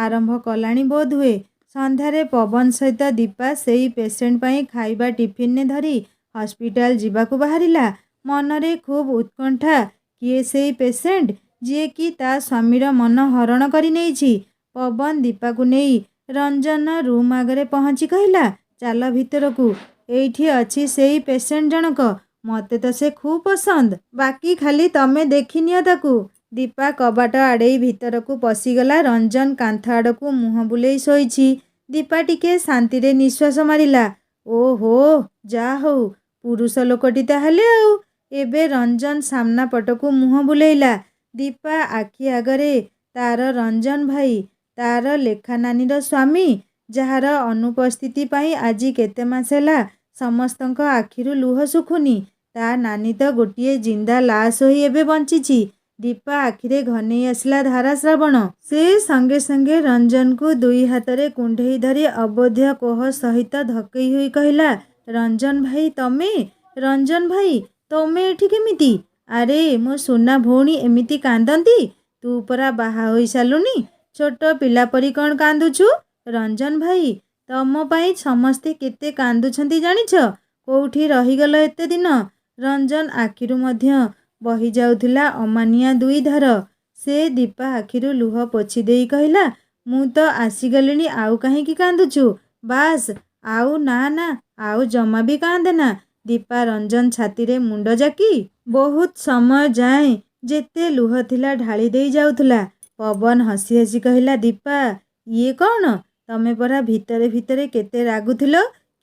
ଆରମ୍ଭ କଲାଣି ବୋଧହୁଏ। ସନ୍ଧ୍ୟାରେ ପବନ ସହିତ ଦୀପା ସେଇ ପେସେଣ୍ଟ ପାଇଁ ଖାଇବା ଟିଫିନରେ ଧରି ହସ୍ପିଟାଲ ଯିବାକୁ ବାହାରିଲା। ମନରେ ଖୁବ୍ ଉତ୍କଣ୍ଠା। କିଏ ସେଇ ପେସେଣ୍ଟ ଯିଏକି ତା ସ୍ୱାମୀର ମନ ହରଣ କରି ନେଇଛି? ପବନ ଦୀପାକୁ ନେଇ ରଞ୍ଜନ ରୁମ୍ ଆଗରେ ପହଞ୍ଚି କହିଲା, ଚାଲ ଭିତରକୁ। ଏଇଠି ଅଛି ସେଇ ପେସେଣ୍ଟ ଜଣକ। ମତେ ତ ସେ ଖୁବ୍ ପସନ୍ଦ। ବାକି ଖାଲି ତମେ ଦେଖିନିଅ ତାକୁ। ଦୀପା କବାଟ ଆଡ଼େଇ ଭିତରକୁ ପଶିଗଲା। ରଞ୍ଜନ କାନ୍ଥ ଆଡ଼କୁ ମୁହଁ ବୁଲେଇ ଶୋଇଛି। ଦୀପା ଟିକେ ଶାନ୍ତିରେ ନିଶ୍ୱାସ ମାରିଲା। ଓହୋ, ଯା ହଉ, ପୁରୁଷ ଲୋକଟି ତାହେଲେ ଆଉ। ଏବେ ରଞ୍ଜନ ସାମ୍ନା ପଟକୁ ମୁହଁ ବୁଲେଇଲା। ଦୀପା ଆଖି ଆଗରେ ତାର ରଞ୍ଜନ ଭାଇ, ତାର ଲେଖା ନାନୀର ସ୍ୱାମୀ, ଯାହାର ଅନୁପସ୍ଥିତି ପାଇଁ ଆଜି କେତେ ମାସ ହେଲା ସମସ୍ତଙ୍କ ଆଖିରୁ ଲୁହ ଶୁଖୁନି। ତା ନାନୀ ତ ଗୋଟିଏ ଜିନ୍ଦା ଲାଶ ହୋଇ ଏବେ ବଞ୍ଚିଛି। ଦୀପା ଆଖିରେ ଘନେଇ ଆସିଲା ଧାରା ଶ୍ରାବଣ। ସେ ସଙ୍ଗେ ସଙ୍ଗେ ରଞ୍ଜନକୁ ଦୁଇ ହାତରେ କୁଣ୍ଢେଇ ଧରି ଅବୋଧ୍ୟ କୋହ ସହିତ ଧକେଇ ହୋଇ କହିଲା, ରଞ୍ଜନ ଭାଇ ତମେ? ରଞ୍ଜନ ଭାଇ ତମେ ଏଠି କେମିତି? ଆରେ ମୋ ସୁନା ଭଉଣୀ ଏମିତି କାନ୍ଦନ୍ତି? ତୁ ପରା ବାହା ହୋଇ ସାରିଲୁଣି। ଛୋଟ ପିଲା ପରି କ'ଣ କାନ୍ଦୁଛୁ? ରଞ୍ଜନ ଭାଇ, ତମ ପାଇଁ ସମସ୍ତେ କେତେ କାନ୍ଦୁଛନ୍ତି ଜାଣିଛ? କୋଉଠି ରହିଗଲ ଏତେ ଦିନ? ରଞ୍ଜନ ଆଖିରୁ ମଧ୍ୟ ବହି ଯାଉଥିଲା ଅମାନିଆ ଦୁଇ ଧାର। ସେ ଦୀପା ଆଖିରୁ ଲୁହ ପୋଛି ଦେଇ କହିଲା, ମୁଁ ତ ଆସିଗଲିଣି, ଆଉ କାହିଁକି କାନ୍ଦୁଛୁ? ବାସ୍, ଆଉ ନା ନା, ଆଉ ଜମା ବି କାନ୍ଦେନା। ଦୀପା ରଞ୍ଜନ ଛାତିରେ ମୁଣ୍ଡ ଜାକି ବହୁତ ସମୟ ଯାଏଁ ଯେତେ ଲୁହ ଥିଲା ଢାଳି ଦେଇ ଯାଉଥିଲା। ପବନ ହସି ହସି କହିଲା, ଦୀପା ଇଏ କ'ଣ? ତମେ ପରା ଭିତରେ ଭିତରେ କେତେ ରାଗୁଥିଲ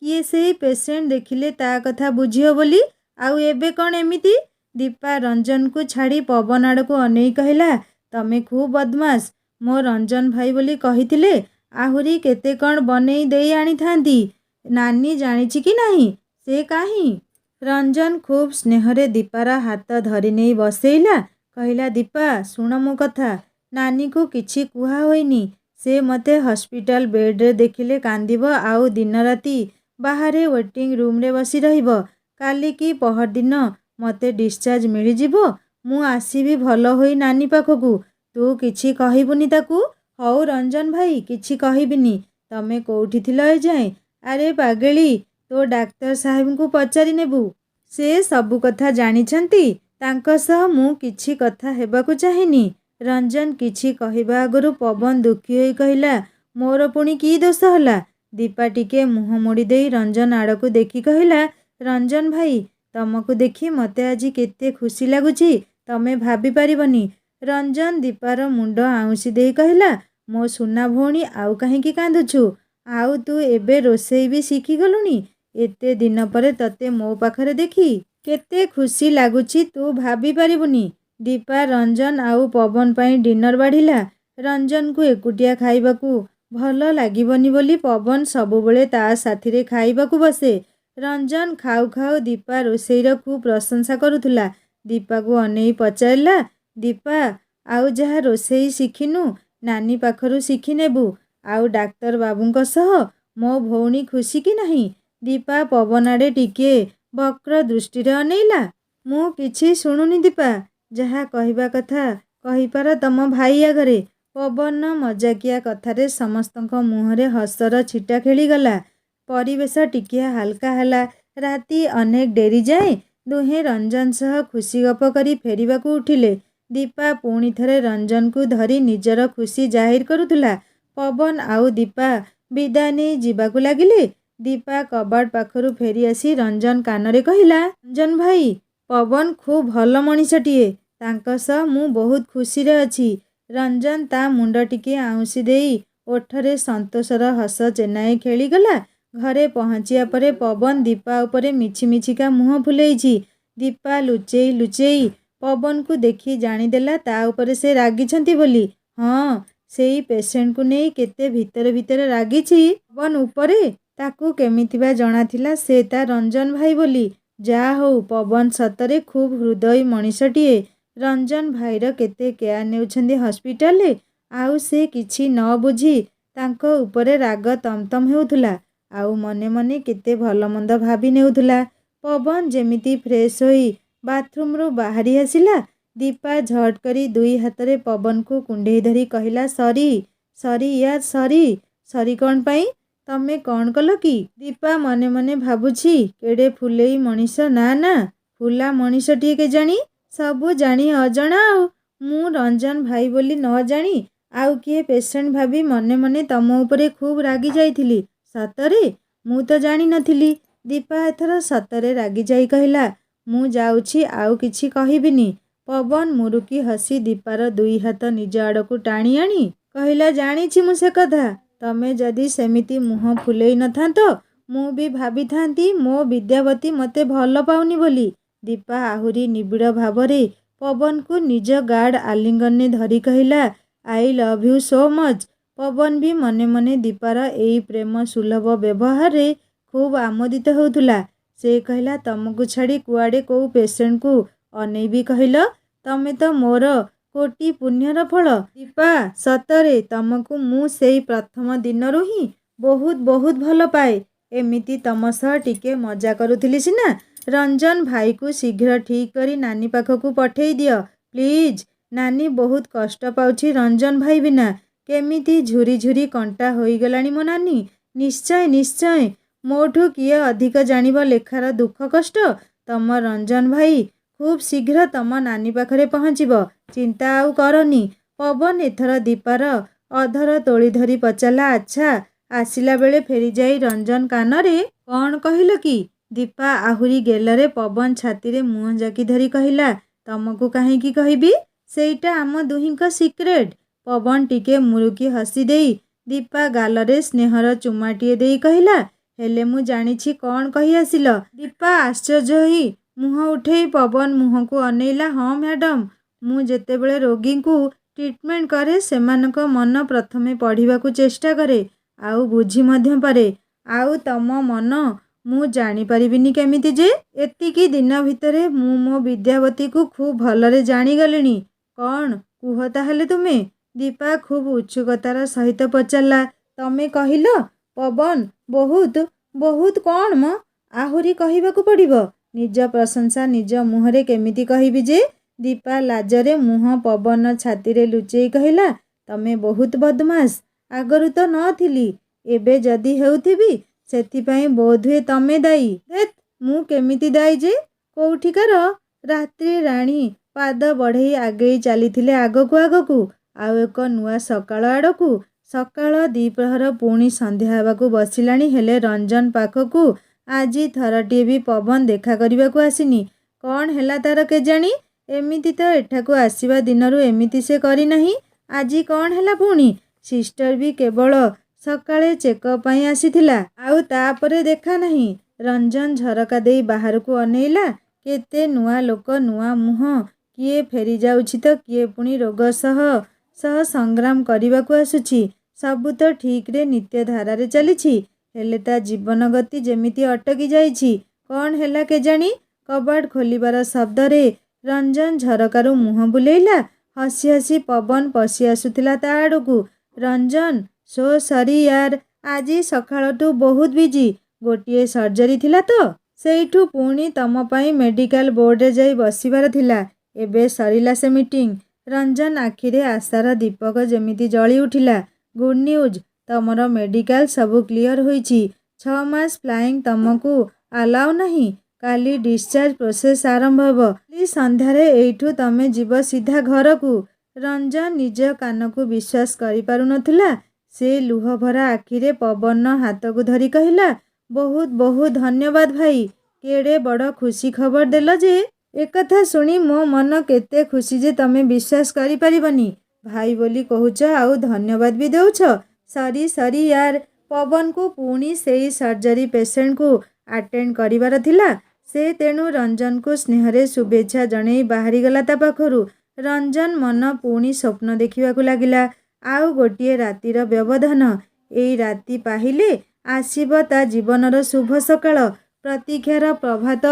କିଏ ସେଇ ପେସେଣ୍ଟ ଦେଖିଲେ ତା କଥା ବୁଝିବ ବୋଲି, ଆଉ ଏବେ କ'ଣ ଏମିତି? ଦୀପା ରଞ୍ଜନକୁ ଛାଡ଼ି ପବନ ଆଡ଼କୁ ଅନେଇ କହିଲା, ତମେ ଖୁବ୍ ବଦମାସ। ମୋ ରଞ୍ଜନ ଭାଇ ବୋଲି କହିଥିଲେ ଆହୁରି କେତେ କ'ଣ ବନେଇ ଦେଇ ଆଣିଥାନ୍ତି। ନାନୀ ଜାଣିଛି କି ନାହିଁ? ସେ କାହିଁ? ରଞ୍ଜନ ଖୁବ୍ ସ୍ନେହରେ ଦୀପାର ହାତ ଧରି ନେଇ ବସେଇଲା। କହିଲା, ଦୀପା ଶୁଣ ମୋ କଥା। ନାନୀକୁ କିଛି କୁହା ହୋଇନି। ସେ ମୋତେ ହସ୍ପିଟାଲ ବେଡ୍ରେ ଦେଖିଲେ କାନ୍ଦିବ ଆଉ ଦିନରାତି ବାହାରେ ୱେଟିଂ ରୁମ୍ରେ ବସି ରହିବ। କାଲି କି ପହରଦିନ ମୋତେ ଡିସଚାର୍ଜ ମିଳିଯିବ। ମୁଁ ଆସିବି ଭଲ ହୋଇ ନାନୀ ପାଖକୁ। ତୁ କିଛି କହିବୁନି ତାକୁ? ହଉ ରଞ୍ଜନ ଭାଇ, କିଛି କହିବିନି। ତମେ କୋଉଠି ଥିଲ ଏଯାଏଁ? ଆରେ ପାଗେଳି, ତୋ ଡାକ୍ତର ସାହେବଙ୍କୁ ପଚାରି ନେବୁ। ସେ ସବୁ କଥା ଜାଣିଛନ୍ତି। ତାଙ୍କ ସହ ମୁଁ କିଛି କଥା ହେବାକୁ ଚାହେଁନି। ରଞ୍ଜନ କିଛି କହିବା ଆଗରୁ ପବନ ଦୁଃଖୀ ହୋଇ କହିଲା, ମୋର ପୁଣି କି ଦୋଷ ହେଲା? ଦୀପା ଟିକେ ମୁହଁ ମୋଡ଼ି ଦେଇ ରଞ୍ଜନ ଆଡ଼କୁ ଦେଖି କହିଲା, ରଞ୍ଜନ ଭାଇ, ତମକୁ ଦେଖି ମୋତେ ଆଜି କେତେ ଖୁସି ଲାଗୁଛି ତମେ ଭାବି ପାରିବନି। ରଞ୍ଜନ ଦୀପାର ମୁଣ୍ଡ ଆଉଁସି ଦେଇ କହିଲା, ମୋ ସୁନା ଭଉଣୀ, ଆଉ କାହିଁକି କାନ୍ଦୁଛୁ? ଆଉ ତୁ ଏବେ ରୋଷେଇ ବି ଶିଖିଗଲୁଣି? ଏତେ ଦିନ ପରେ ତତେ ମୋ ପାଖରେ ଦେଖି କେତେ ଖୁସି ଲାଗୁଛି ତୁ ଭାବି ପାରିବୁନି। ଦୀପା ରଞ୍ଜନ ଆଉ ପବନ ପାଇଁ ଡିନର ବାଢ଼ିଲା। ରଞ୍ଜନକୁ ଏକୁଟିଆ ଖାଇବାକୁ ଭଲ ଲାଗିବନି ବୋଲି ପବନ ସବୁବେଳେ ତା ସାଥିରେ ଖାଇବାକୁ ବସେ। ରଞ୍ଜନ ଖାଉ ଖାଉ ଦୀପା ରୋଷେଇର ଖୁବ୍ ପ୍ରଶଂସା କରୁଥିଲା। ଦୀପାକୁ ଅନେଇ ପଚାରିଲା, ଦୀପା ଆଉ ଯାହା ରୋଷେଇ ଶିଖିନୁ ନାନୀ ପାଖରୁ ଶିଖିନେବୁ। ଆଉ ଡାକ୍ତର ବାବୁଙ୍କ ସହ ମୋ ଭଉଣୀ ଖୁସି କି ନାହିଁ? ଦୀପା ପବନ ଆଡ଼େ ଟିକିଏ ବକ୍ର ଦୃଷ୍ଟିରେ ଅନେଇଲା। ମୁଁ କିଛି ଶୁଣୁନି ଦୀପା। ଯାହା କହିବା କଥା କହିପାର ତମ ଭାଇ ଆଗରେ। ପବନ ମଜାକିଆ କଥାରେ ସମସ୍ତଙ୍କ ମୁହଁରେ ହସର ଛିଟା ଖେଳିଗଲା। ପରିବେଶ ଟିକିଏ ହାଲକା ହେଲା। ରାତି ଅନେକ ଡେରି ଯାଏଁ ଦୁହେଁ ରଞ୍ଜନ ସହ ଖୁସି ଗପ କରି ଫେରିବାକୁ ଉଠିଲେ। ଦୀପା ପୁଣି ଥରେ ରଞ୍ଜନକୁ ଧରି ନିଜର ଖୁସି ଜାହିର କରୁଥିଲା। ପବନ ଆଉ ଦୀପା ବିଦାୟ ନେଇ ଯିବାକୁ ଲାଗିଲେ। ଦୀପା କବାଟ ପାଖରୁ ଫେରି ଆସି ରଞ୍ଜନ କାନରେ କହିଲା, ରଞ୍ଜନ ଭାଇ, ପବନ ଖୁବ୍ ଭଲ ମଣିଷଟିଏ। ତାଙ୍କ ସହ ମୁଁ ବହୁତ ଖୁସିରେ ଅଛି। ରଞ୍ଜନ ତା ମୁଣ୍ଡ ଟିକିଏ ଆଉଁସି ଦେଇ ଓଠରେ ସନ୍ତୋଷର ହସ ଚେନାଏ ଖେଳିଗଲା। ଘରେ ପହଞ୍ଚିବା ପରେ ପବନ ଦୀପା ଉପରେ ମିଛି ମିଛିକା ମୁହଁ ଫୁଲେଇଛି। ଦୀପା ଲୁଚେଇ ଲୁଚେଇ ପବନକୁ ଦେଖି ଜାଣିଦେଲା ତା ଉପରେ ସେ ରାଗିଛନ୍ତି ବୋଲି। ହଁ, ସେଇ ପେସେଣ୍ଟକୁ ନେଇ କେତେ ଭିତରେ ଭିତରେ ରାଗିଛି ପବନ ଉପରେ। ତାକୁ କେମିତି ବା ଜଣାଥିଲା ସେ ତା ରଞ୍ଜନ ଭାଇ ବୋଲି। ଯା ହଉ, ପବନ ସତରେ ଖୁବ୍ ହୃଦୟୀ ମଣିଷଟିଏ। ରଞ୍ଜନ ଭାଇର କେତେ କେୟାର ନେଉଛନ୍ତି ହସ୍ପିଟାଲରେ। ଆଉ ସେ କିଛି ନ ବୁଝି ତାଙ୍କ ଉପରେ ରାଗ ତମତମ ହେଉଥିଲା। ଆଉ ମନେ ମନେ କେତେ ଭଲ ମନ୍ଦ ଭାବି ନେଉଥିଲା। ପବନ ଯେମିତି ଫ୍ରେଶ ହୋଇ ବାଥରୁମରୁ ବାହାରି ଆସିଲା, ଦୀପା ଝଟ୍ କରି ଦୁଇ ହାତରେ ପବନକୁ କୁଣ୍ଢେଇ ଧରି କହିଲା, ସରି ସରି ୟାର ସରି। ସରି କ'ଣ ପାଇଁ? ତମେ କ'ଣ କଲ କି? ଦୀପା ମନେ ମନେ ଭାବୁଛି, କେଡ଼େ ଫୁଲେଇ ମଣିଷ। ନା ନା, ଫୁଲା ମଣିଷଟିଏ କେଜାଣି। ସବୁ ଜାଣି ଅଜଣା। ଆଉ ମୁଁ ରଞ୍ଜନ ଭାଇ ବୋଲି ନ ଜାଣି ଆଉ କିଏ ପେସେଣ୍ଟ ଭାବି ମନେ ମନେ ତମ ଉପରେ ଖୁବ୍ ରାଗି ଯାଇଥିଲି। ସତରେ? ମୁଁ ତ ଜାଣିନଥିଲି। ଦୀପା ଏଥର ସତରେ ରାଗିଯାଇ କହିଲା, ମୁଁ ଯାଉଛି, ଆଉ କିଛି କହିବିନି। ପବନ ମୁରୁକି ହସି ଦୀପାର ଦୁଇ ହାତ ନିଜ ଆଡ଼କୁ ଟାଣି ଆଣି କହିଲା, ଜାଣିଛି ମୁଁ ସେ କଥା। ତମେ ଯଦି ସେମିତି ମୁହଁ ଫୁଲେଇ ନଥାନ୍ତ, ମୁଁ ବି ଭାବିଥାନ୍ତି ମୋ ବିଦ୍ୟାବତୀ ମୋତେ ଭଲ ପାଉନି ବୋଲି। ଦୀପା ଆହୁରି ନିବିଡ଼ ଭାବରେ ପବନକୁ ନିଜ ଗାଢ଼ ଆଲିଙ୍ଗନରେ ଧରି କହିଲା, I love you so much. Pawan ବି ମନେ ମନେ ଦୀପାର ଏଇ ପ୍ରେମ ସୁଲଭ ବ୍ୟବହାରରେ ଖୁବ୍ ଆମୋଦିତ ହେଉଥିଲା। ସେ କହିଲା, ତମକୁ ଛାଡ଼ି କୁଆଡ଼େ କୋଉ ପେସେଣ୍ଟକୁ ଅନେଇବି କହିଲ? ତମେ ତ ମୋର କୋଟି ପୁଣ୍ୟର ଫଳ। ଦୀପା, ସତରେ ତମକୁ ମୁଁ ସେଇ ପ୍ରଥମ ଦିନରୁ ହିଁ ବହୁତ ବହୁତ ଭଲ ପାଏ। ଏମିତି ତମ ସହ ଟିକେ ମଜା କରୁଥିଲି ସିନା। ରଞ୍ଜନ ଭାଇକୁ ଶୀଘ୍ର ଠିକ୍ କରି ନାନୀ ପାଖକୁ ପଠେଇ ଦିଅ ପ୍ଲିଜ୍। ନାନୀ ବହୁତ କଷ୍ଟ ପାଉଛି ରଞ୍ଜନ ଭାଇ ବିନା। କେମିତି ଝୁରି ଝୁରି କଣ୍ଟା ହୋଇଗଲାଣି ମୋ ନାନୀ। ନିଶ୍ଚୟ ନିଶ୍ଚୟ। ମୋଠୁ କିଏ ଅଧିକ ଜାଣିବ ଲେଖାର ଦୁଃଖ କଷ୍ଟ? ତମ ରଞ୍ଜନ ଭାଇ ଖୁବ୍ ଶୀଘ୍ର ତମ ନାନୀ ପାଖରେ ପହଞ୍ଚିବ। ଚିନ୍ତା ଆଉ କରନି। ପବନ ଏଥର ଦୀପାର ଅଧର ତୋଳି ଧରି ପଚାରିଲା, ଆଚ୍ଛା, ଆସିଲା ବେଳେ ଫେରିଯାଇ ରଞ୍ଜନ କାନରେ କ'ଣ କହିଲ କି? ଦୀପା ଆହୁରି ଗେଲରେ ପବନ ଛାତିରେ ମୁହଁ ଜାକି ଧରି କହିଲା, ତମକୁ କାହିଁକି କହିବି? ସେଇଟା ଆମ ଦୁହିଁଙ୍କ ସିକ୍ରେଟ୍। ପବନ ଟିକେ ମୁରୁକି ହସି ଦେଇ ଦୀପା ଗାଲରେ ସ୍ନେହର ଚୁମାଟିଏ ଦେଇ କହିଲା, ହେଲେ ମୁଁ ଜାଣିଛି କ'ଣ କହି ଆସିଲ। ଦୀପା ଆଶ୍ଚର୍ଯ୍ୟ ହୋଇ ମୁହଁ ଉଠେଇ ପବନ ମୁହଁକୁ ଅନେଇଲା। ହଁ ମ୍ୟାଡମ୍, ମୁଁ ଯେତେବେଳେ ରୋଗୀଙ୍କୁ ଟ୍ରିଟମେଣ୍ଟ କରେ ସେମାନଙ୍କ ମନ ପ୍ରଥମେ ପଢ଼ିବାକୁ ଚେଷ୍ଟା କରେ, ଆଉ ବୁଝି ମଧ୍ୟ ପାରେ। ଆଉ ତମ ମନ ମୁଁ ଜାଣିପାରିବିନି କେମିତି ଯେ? ଏତିକି ଦିନ ଭିତରେ ମୁଁ ମୋ ବିଦ୍ୟାବତୀକୁ ଖୁବ୍ ଭଲରେ ଜାଣିଗଲିଣି। କ'ଣ କୁହ ତାହେଲେ ତୁମେ? ଦୀପା ଖୁବ୍ ଉତ୍ସୁକତାର ସହିତ ପଚାରିଲା। ତମେ କହିଲ? ପବନ ବହୁତ ବହୁତ କ'ଣ ମ? ଆହୁରି କହିବାକୁ ପଡ଼ିବ? ନିଜ ପ୍ରଶଂସା ନିଜ ମୁହଁରେ କେମିତି କହିବି ଯେ? ଦୀପା ଲାଜରେ ମୁହଁ ପବନ ଛାତିରେ ଲୁଚେଇ କହିଲା, ତମେ ବହୁତ ବଦମାସ୍। ଆଗରୁ ତ ନଥିଲି, ଏବେ ଯଦି ହେଉଥିବି ସେଥିପାଇଁ ବୋଧହୁଏ ତମେ ଦାୟୀ। ଧେତ୍, ମୁଁ କେମିତି ଦାୟୀ ଯେ? କୋଉଠିକାର ରାତ୍ରି ରାଣୀ ପାଦ ବଢ଼େଇ ଆଗେଇ ଚାଲିଥିଲେ ଆଗକୁ ଆଗକୁ ଆଉ ଏକ ନୂଆ ସକାଳ ଆଡ଼କୁ। ସକାଳ ଦ୍ୱିପ୍ରହର ପୁଣି ସନ୍ଧ୍ୟା ହେବାକୁ ବସିଲାଣି, ହେଲେ ରଞ୍ଜନ ପାଖକୁ ଆଜି ଥରଟିଏ ବି ପବନ ଦେଖା କରିବାକୁ ଆସିନି। କ'ଣ ହେଲା ତାର କେଜାଣି? ଏମିତି ତ ଏଠାକୁ ଆସିବା ଦିନରୁ ଏମିତି ସେ କରିନାହିଁ। ଆଜି କ'ଣ ହେଲା ପୁଣି? ସିଷ୍ଟର ବି କେବଳ ସକାଳେ ଚେକଅପ୍ ପାଇଁ ଆସିଥିଲା, ଆଉ ତାପରେ ଦେଖା ନାହିଁ। ରଞ୍ଜନ ଝରକା ଦେଇ ବାହାରକୁ ଅନେଇଲା। କେତେ ନୂଆ ଲୋକ, ନୂଆ ମୁହଁ। କିଏ ଫେରିଯାଉଛି ତ କିଏ ପୁଣି ରୋଗ ସହ ସଂଗ୍ରାମ କରିବାକୁ ଆସୁଛି। ସବୁ ତ ଠିକ୍ରେ ନିତ୍ୟ ଧାରାରେ ଚାଲିଛି, ହେଲେ ତା ଜୀବନ ଗତି ଯେମିତି ଅଟକି ଯାଇଛି। କ'ଣ ହେଲା କେଜାଣି? କବାଟ ଖୋଲିବାର ଶବ୍ଦରେ ରଞ୍ଜନ ଝରକାରୁ ମୁହଁ ବୁଲେଇଲା। ହସି ହସି ପବନ ପଶି ଆସୁଥିଲା ତା ଆଡ଼କୁ। ରଞ୍ଜନ, ସୋ ସରି ୟାର, ଆଜି ସକାଳଠୁ ବହୁତ ବିଜି। ଗୋଟିଏ ସର୍ଜରୀ ଥିଲା ତ, ସେଇଠୁ ପୁଣି ତମ ପାଇଁ ମେଡିକାଲ ବୋର୍ଡରେ ଯାଇ ବସିବାର ଥିଲା। ଏବେ ସରିଲା ସେ ମିଟିଂ। ରଞ୍ଜନ ଆଖିରେ ଆଶାର ଦୀପକ ଯେମିତି ଜଳି ଉଠିଲା। ଗୁଡ୍ ନ୍ୟୁଜ୍, ତମର ମେଡିକାଲ ସବୁ କ୍ଲିୟର ହୋଇଛି। 6 ମାସ ଫ୍ଲାଇଂ ତମକୁ ଆଲାଉ ନାହିଁ। କାଲି ଡିସଚାର୍ଜ ପ୍ରୋସେସ ଆରମ୍ଭ ହେବ। କାଲି ସନ୍ଧ୍ୟାରେ ଏଇଠୁ ତମେ ଯିବ ସିଧା ଘରକୁ। ରଞ୍ଜନ ନିଜ କାନକୁ ବିଶ୍ୱାସ କରିପାରୁନଥିଲା। ସେ ଲୁହଭରା ଆଖିରେ ପବନର ହାତକୁ ଧରି କହିଲା, ବହୁତ ବହୁତ ଧନ୍ୟବାଦ ଭାଇ। କେଡ଼େ ବଡ଼ ଖୁସି ଖବର ଦେଲ ଯେ। ଏକଥା ଶୁଣି ମୋ ମନ କେତେ ଖୁସି ଯେ ତମେ ବିଶ୍ୱାସ କରିପାରିବନି। ଭାଇ ବୋଲି କହୁଛ ଆଉ ଧନ୍ୟବାଦ ବି ଦେଉଛ। ସରି ସରି ୟାର। ପବନକୁ ପୁଣି ସେଇ ସର୍ଜରୀ ପେସେଣ୍ଟକୁ ଆଟେଣ୍ଡ କରିବାର ଥିଲା। ସେ ତେଣୁ ରଞ୍ଜନକୁ ସ୍ନେହରେ ଶୁଭେଚ୍ଛା ଜଣେଇ ବାହାରିଗଲା ତା ପାଖରୁ। ରଞ୍ଜନ ମନ ପୁଣି ସ୍ୱପ୍ନ ଦେଖିବାକୁ ଲାଗିଲା। ଆଉ ଗୋଟିଏ ରାତିର ବ୍ୟବଧାନ। ଏଇ ରାତି ପାହିଲେ ଆସିବ ତା ଜୀବନର ଶୁଭ ସକାଳ। ପ୍ରତୀକ୍ଷାର ପ୍ରଭାତ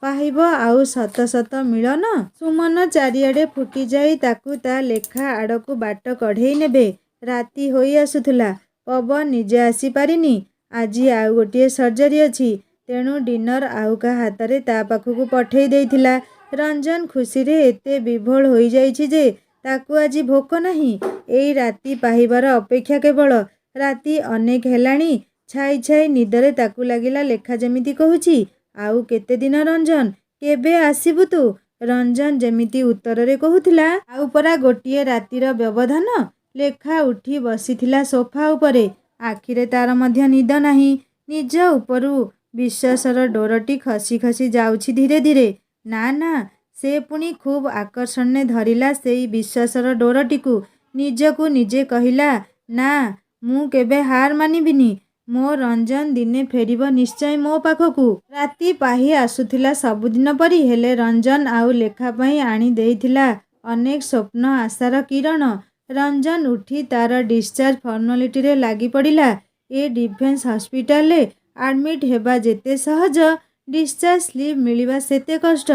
ପାଇବ ଆଉ ଶତ ଶତ ମିଳନ। ସୁମନ ଚାରିଆଡ଼େ ଫୁଟି ଯାଇ ତାକୁ ତା ଲେଖା ଆଡ଼କୁ ବାଟ କଢ଼େଇ ନେବେ। ରାତି ହୋଇ ଆସୁଥିଲା। ପବନ ନିଜେ ଆସିପାରିନି। ଆଜି ଆଉ ଗୋଟିଏ ସର୍ଜରୀ ଅଛି। ତେଣୁ ଡିନର ଆଉ କାହା ହାତରେ ତା ପାଖକୁ ପଠେଇ ଦେଇଥିଲା। ରଞ୍ଜନ ଖୁସିରେ ଏତେ ବିଭୋଳ ହୋଇଯାଇଛି ଯେ ତାକୁ ଆଜି ଭୋକ ନାହିଁ। ଏଇ ରାତି ପାହିବାର ଅପେକ୍ଷା କେବଳ। ରାତି ଅନେକ ହେଲାଣି। ଛାଇ ଛାଇ ନିଦରେ ତାକୁ ଲାଗିଲା ଲେଖା ଯେମିତି କହୁଛି, ଆଉ କେତେ ଦିନ ରଞ୍ଜନ, କେବେ ଆସିବୁ ତୁ? ରଞ୍ଜନ ଯେମିତି ଉତ୍ତରରେ କହୁଥିଲା, ଆଉ ପରା ଗୋଟିଏ ରାତିର ବ୍ୟବଧାନ। ଲେଖା ଉଠି ବସିଥିଲା ସୋଫା ଉପରେ। ଆଖିରେ ତାର ମଧ୍ୟ ନିଦ ନାହିଁ। ନିଜ ଉପରୁ ବିଶ୍ୱାସର ଡୋରଟି ଖସି ଖସି ଯାଉଛି ଧୀରେ ଧୀରେ। ନା ନା, ସେ ପୁଣି ଖୁବ୍ ଆକର୍ଷଣରେ ଧରିଲା ସେଇ ବିଶ୍ୱାସର ଡୋରଟିକୁ। ନିଜକୁ ନିଜେ କହିଲା, ନା, ମୁଁ କେବେ ହାର ମାନିବିନି। ମୋ ରଞ୍ଜନ ଦିନେ ଫେରିବ ନିଶ୍ଚୟ ମୋ ପାଖକୁ। ରାତି ପାହି ଆସୁଥିଲା ସବୁଦିନ ପରି। ହେଲେ ରଞ୍ଜନ ଆଉ ଲେଖା ପାଇଁ ଆଣି ଦେଇଥିଲା ଅନେକ ସ୍ୱପ୍ନ ଆଶାର କିରଣ। ରଞ୍ଜନ ଉଠି ତାର ଡିସଚାର୍ଜ ଫର୍ମାଲିଟିରେ ଲାଗି ପଡ଼ିଲା। ଏ ଡିଫେନ୍ସ ହସ୍ପିଟାଲରେ ଆଡମିଟ୍ ହେବା ଯେତେ ସହଜ, ଡିସଚାର୍ଜ ସ୍ଲିପ୍ ମିଳିବା ସେତେ କଷ୍ଟ।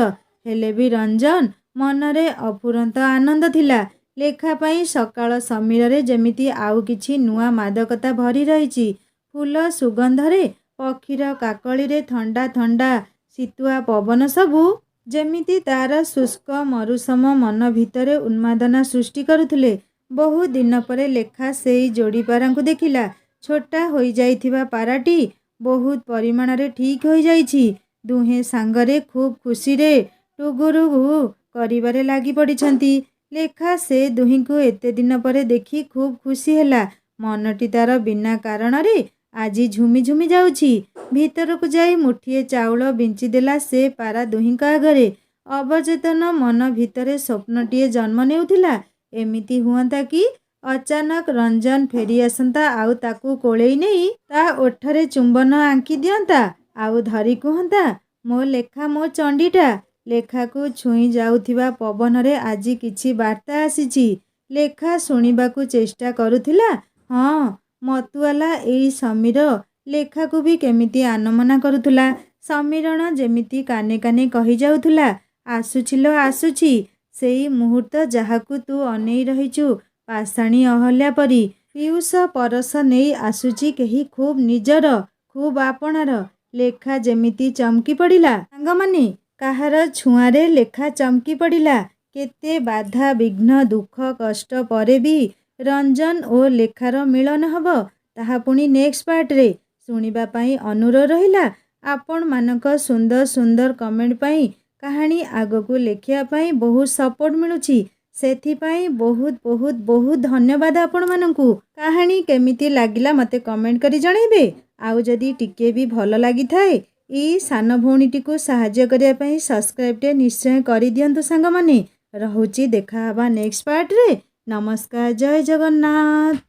ହେଲେ ବି ରଞ୍ଜନ ମନରେ ଅଫୁରନ୍ତ ଆନନ୍ଦ ଥିଲା। ଲେଖା ପାଇଁ ସକାଳ ସମୀରରେ ଯେମିତି ଆଉ କିଛି ନୂଆ ମାଦକତା ଭରି ରହିଛି। ଫୁଲ ସୁଗନ୍ଧରେ, ପକ୍ଷୀର କାକଳିରେ, ଥଣ୍ଡା ଥଣ୍ଡା ଶୀତୁଆ ପବନ ସବୁ ଯେମିତି ତାର ଶୁଷ୍କ ମରୁସମ ମନ ଭିତରେ ଉନ୍ମାଦନା ସୃଷ୍ଟି କରୁଥିଲେ। ବହୁ ଦିନ ପରେ ଲେଖା ସେଇ ଯୋଡ଼ି ପାରାଙ୍କୁ ଦେଖିଲା। ଛୋଟା ହୋଇଯାଇଥିବା ପାରାଟି ବହୁତ ପରିମାଣରେ ଠିକ୍ ହୋଇଯାଇଛି। ଦୁହେଁ ସାଙ୍ଗରେ ଖୁବ୍ ଖୁସିରେ ଟୁଗୁରୁଗୁ କରିବାରେ ଲାଗି ପଡ଼ିଛନ୍ତି। ଲେଖା ସେ ଦୁହିଁଙ୍କୁ ଏତେ ଦିନ ପରେ ଦେଖି ଖୁବ୍ ଖୁସି ହେଲା। ମନଟି ତାର ବିନା କାରଣରେ ଆଜି ଝୁମି ଝୁମି ଯାଉଛି। ଭିତରକୁ ଯାଇ ମୁଠିଏ ଚାଉଳ ବିଞ୍ଚିଦେଲା ସେ ପାରା ଦୁହିଁଙ୍କ ଆଗରେ। ଅବଚେତନ ମନ ଭିତରେ ସ୍ୱପ୍ନଟିଏ ଜନ୍ମ ନେଉଥିଲା, ଏମିତି ହୁଅନ୍ତା କି ଅଚାନକ ରଞ୍ଜନ ଫେରି ଆସନ୍ତା ଆଉ ତାକୁ କୋଳେଇ ନେଇ ତା ଓଠରେ ଚୁମ୍ବନ ଆଙ୍କି ଦିଅନ୍ତା, ଆଉ ଧରି କୁହନ୍ତା, ମୋ ଲେଖା, ମୋ ଚଣ୍ଡୀଟା। ଲେଖାକୁ ଛୁଇଁ ଯାଉଥିବା ପବନରେ ଆଜି କିଛି ବାର୍ତ୍ତା ଆସିଛି। ଲେଖା ଶୁଣିବାକୁ ଚେଷ୍ଟା କରୁଥିଲା। ହଁ, ମତୁଆଲା ଏଇ ସମୀର ଲେଖାକୁ ବି କେମିତି ଆନମନା କରୁଥିଲା। ସମୀରଣ ଯେମିତି କାନେ କାନେ କହିଯାଉଥିଲା, ଆସୁଛି ଲୋ ଆସୁଛି, ସେଇ ମୁହୂର୍ତ୍ତ ଯାହାକୁ ତୁ ଅନେଇ ରହିଛୁ ପାଷାଣୀ ଅହଲ୍ୟା ପରି। ପିୟୁଷ ପରଶ ନେଇ ଆସୁଛି କେହି ଖୁବ୍ ନିଜର, ଖୁବ୍ ଆପଣାର। ଲେଖା ଯେମିତି ଚମକି ପଡ଼ିଲା। ସାଙ୍ଗମାନେ, କାହାର ଛୁଆଁରେ ଲେଖା ଚମକି ପଡ଼ିଲା। କେତେ ବାଧା ବିଘ୍ନ ଦୁଃଖ କଷ୍ଟ ପରେ ବି ରଞ୍ଜନ ଓ ଲେଖାର ମିଳନ ହେବ, ତାହା ପୁଣି ନେକ୍ସଟ ପାର୍ଟରେ। ଶୁଣିବା ପାଇଁ ଅନୁରୋଧ ରହିଲା। ଆପଣମାନଙ୍କ ସୁନ୍ଦର ସୁନ୍ଦର କମେଣ୍ଟ ପାଇଁ, କାହାଣୀ ଆଗକୁ ଲେଖିବା ପାଇଁ ବହୁତ ସପୋର୍ଟ ମିଳୁଛି। ସେଥିପାଇଁ ବହୁତ ବହୁତ ବହୁତ ଧନ୍ୟବାଦ ଆପଣମାନଙ୍କୁ। କାହାଣୀ କେମିତି ଲାଗିଲା ମୋତେ କମେଣ୍ଟ କରି ଜଣାଇବେ। ଆଉ ଯଦି ଟିକେ ବି ଭଲ ଲାଗିଥାଏ, ଏଇ ସାନ ଭଉଣୀଟିକୁ ସାହାଯ୍ୟ କରିବା ପାଇଁ ସବସ୍କ୍ରାଇବଟେ ନିଶ୍ଚୟ କରିଦିଅନ୍ତୁ ସାଙ୍ଗମାନେ। ରହୁଛି, ଦେଖା ହେବା ନେକ୍ସଟ ପାର୍ଟରେ। ନମସ୍କାର, ଜୟ ଜଗନ୍ନାଥ।